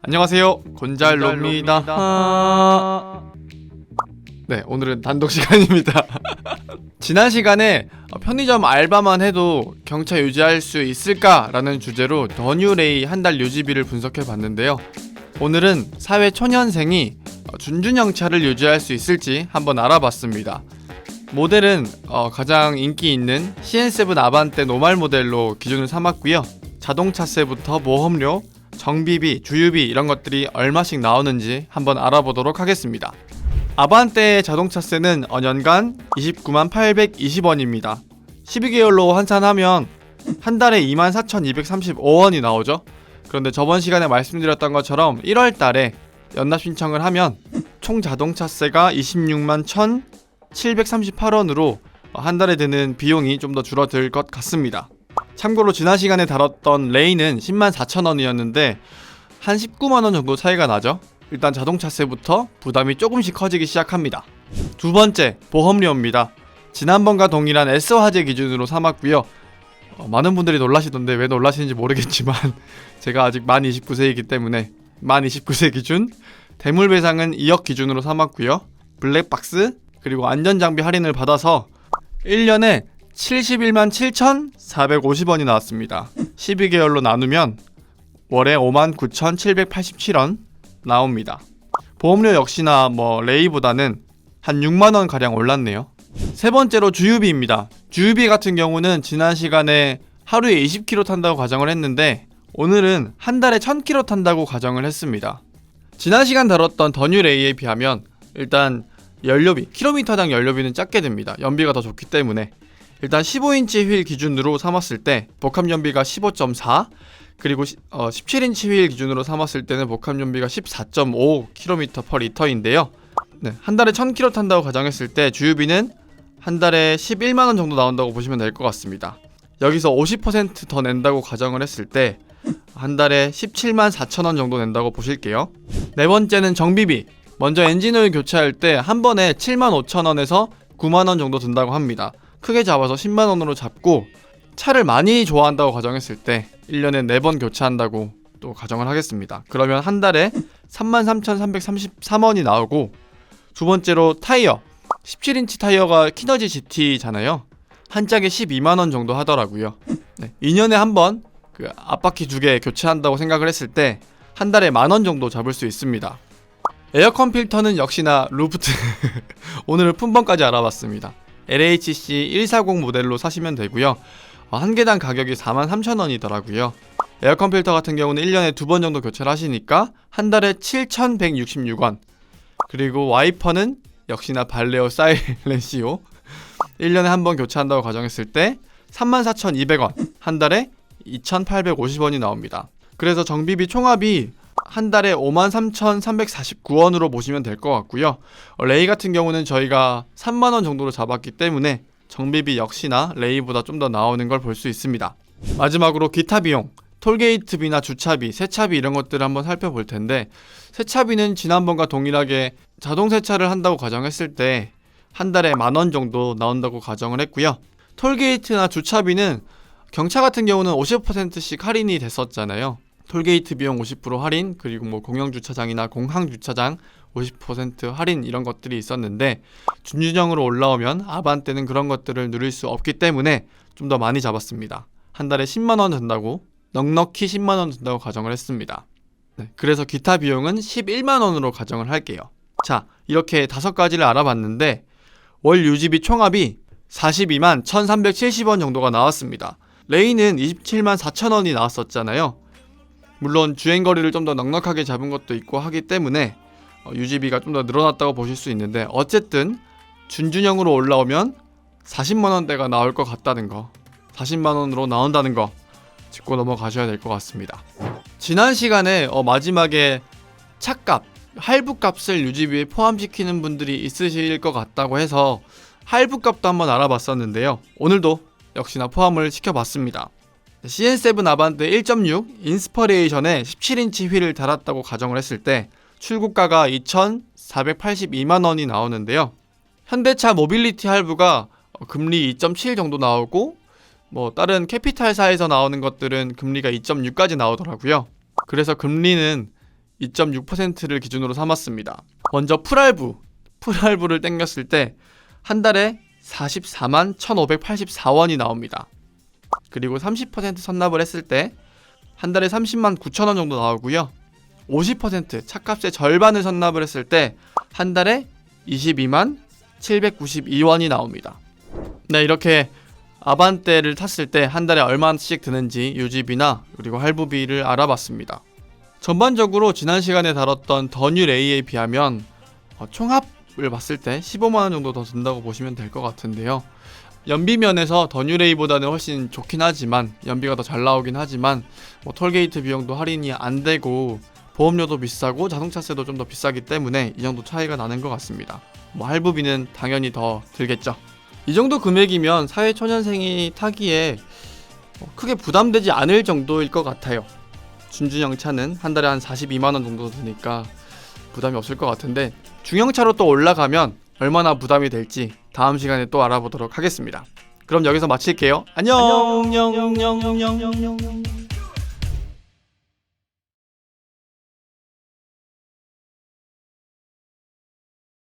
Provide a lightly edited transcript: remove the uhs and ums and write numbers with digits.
안녕하세요, 곤잘로입니다. 네, 오늘은 단독 시간입니다. 지난 시간에 편의점 알바만 해도 경차 유지할 수 있을까라는 주제로 더 뉴레이 한 달 유지비를 분석해 봤는데요. 오늘은 사회 초년생이 준준형차를 유지할 수 있을지 한번 알아봤습니다. 모델은 가장 인기 있는 CN7 아반떼 노말 모델로 기준을 삼았고요. 자동차세부터 보험료, 정비비, 주유비 이런 것들이 얼마씩 나오는지 한번 알아보도록 하겠습니다. 아반떼의 자동차세는 연간 298,820원입니다. 12개월로 환산하면 한 달에 24,235원이 나오죠. 그런데 저번 시간에 말씀드렸던 것처럼 1월달에 연납 신청을 하면 총 자동차세가 261,738원으로 한 달에 드는 비용이 좀 더 줄어들 것 같습니다. 참고로 지난 시간에 다뤘던 레이는 104,000원이었는데 한 19만원 정도 차이가 나죠. 일단 자동차세부터 부담이 조금씩 커지기 시작합니다. 두 번째, 보험료입니다. 지난번과 동일한 S화재 기준으로 삼았고요. 많은 분들이 놀라시던데 왜 놀라시는지 모르겠지만 제가 아직 만 29세이기 때문에 만 29세 기준 대물배상은 2억 기준으로 삼았고요. 블랙박스 그리고 안전장비 할인을 받아서 1년에 71만 7,450원이 나왔습니다. 12개월로 나누면 월에 59,787원 나옵니다. 보험료 역시나 레이보다는 한 6만원 가량 올랐네요. 세 번째로 주유비입니다. 주유비 같은 경우는 지난 시간에 하루에 20km 탄다고 가정을 했는데 오늘은 한 달에 1000km 탄다고 가정을 했습니다. 지난 시간 다뤘던 더 뉴레이에 비하면 일단 연료비, 킬로미터당 연료비는 작게 듭니다. 연비가 더 좋기 때문에. 일단 15인치 휠 기준으로 삼았을 때 복합연비가 15.4, 그리고 17인치 휠 기준으로 삼았을 때는 복합연비가 14.5km/L인데요. 한 달에 1000km 탄다고 가정했을 때 주유비는 한 달에 11만원 정도 나온다고 보시면 될 것 같습니다. 여기서 50% 더 낸다고 가정을 했을 때 한 달에 17만 4천원 정도 낸다고 보실게요. 네 번째는 정비비. 먼저 엔진오일 교체할 때 한 번에 7만 5천원에서 9만원 정도 든다고 합니다. 크게 잡아서 10만원으로 잡고 차를 많이 좋아한다고 가정했을 때 1년에 4번 교체한다고 또 가정을 하겠습니다. 그러면 한 달에 33,333원이 나오고, 두 번째로 타이어. 17인치 타이어가 키너지 GT잖아요. 한 짝에 12만원 정도 하더라고요. 2년에 한 번 앞바퀴 2개 교체한다고 생각을 했을 때 한 달에 만원 정도 잡을 수 있습니다. 에어컨 필터는 역시나 루프트 오늘은 품번까지 알아봤습니다. LHC 140 모델로 사시면 되고요. 한 개당 가격이 43,000원이더라고요. 에어컨 필터 같은 경우는 1년에 2번 정도 교체를 하시니까 한 달에 7,166원. 그리고 와이퍼는 역시나 발레오 사일렌시오 1년에 한 번 교체한다고 가정했을 때 34,200원, 한 달에 2,850원이 나옵니다. 그래서 정비비 총합이 한 달에 53,349원으로 보시면 될 것 같고요. 레이 같은 경우는 저희가 3만원 정도로 잡았기 때문에 정비비 역시나 레이보다 좀 더 나오는 걸 볼 수 있습니다. 마지막으로 기타 비용, 톨게이트비나 주차비, 세차비 이런 것들을 한번 살펴볼 텐데, 세차비는 지난번과 동일하게 자동 세차를 한다고 가정했을 때 한 달에 만원 정도 나온다고 가정을 했고요. 톨게이트나 주차비는 경차 같은 경우는 50%씩 할인이 됐었잖아요. 톨게이트 비용 50% 할인, 그리고 공영주차장이나 공항주차장 50% 할인 이런 것들이 있었는데 준준형으로 올라오면 아반떼는 그런 것들을 누릴 수 없기 때문에 좀 더 많이 잡았습니다. 한 달에 10만원 든다고, 넉넉히 10만원 든다고 가정을 했습니다. 그래서 기타 비용은 11만원으로 가정을 할게요. 자, 이렇게 5가지를 알아봤는데 월 유지비 총합이 42만 1370원 정도가 나왔습니다. 레이는 27만 4천원이 나왔었잖아요. 물론 주행거리를 좀 더 넉넉하게 잡은 것도 있고 하기 때문에 유지비가 좀 더 늘어났다고 보실 수 있는데, 어쨌든 준준형으로 올라오면 40만원대가 나올 것 같다는 거, 40만원으로 나온다는 거 짚고 넘어가셔야 될 것 같습니다. 지난 시간에 마지막에 차값, 할부값을 유지비에 포함시키는 분들이 있으실 것 같다고 해서 할부값도 한번 알아봤었는데요. 오늘도 역시나 포함을 시켜봤습니다. CN7 아반떼 1.6 인스퍼레이션에 17인치 휠을 달았다고 가정을 했을 때 출고가가 2,482만원이 나오는데요. 현대차 모빌리티 할부가 금리 2.7 정도 나오고, 다른 캐피탈사에서 나오는 것들은 금리가 2.6까지 나오더라고요. 그래서 금리는 2.6%를 기준으로 삼았습니다. 먼저 풀할부를 땡겼을 때 한 달에 44만 1,584원이 나옵니다. 그리고 30% 선납을 했을 때 한 달에 30만 9천원 정도 나오고요. 50% 차값의 절반을 선납을 했을 때 한 달에 22만 792원이 나옵니다. 네, 이렇게 아반떼를 탔을 때 한 달에 얼마씩 드는지 유지비나 그리고 할부비를 알아봤습니다. 전반적으로 지난 시간에 다뤘던 더 뉴 레이에 비하면 총합을 봤을 때 15만원 정도 더 든다고 보시면 될 것 같은데요. 연비 면에서 더 뉴 레이보다는 훨씬 좋긴 하지만, 연비가 더 잘 나오긴 하지만 톨게이트 비용도 할인이 안 되고 보험료도 비싸고 자동차세도 좀 더 비싸기 때문에 이 정도 차이가 나는 것 같습니다. 할부비는 당연히 더 들겠죠. 이 정도 금액이면 사회초년생이 타기에 크게 부담되지 않을 정도일 것 같아요. 준중형 차는 한 달에 한 42만원 정도 드니까 부담이 없을 것 같은데, 중형차로 또 올라가면 얼마나 부담이 될지 다음 시간에 또 알아보도록 하겠습니다. 그럼 여기서 마칠게요. 안녕.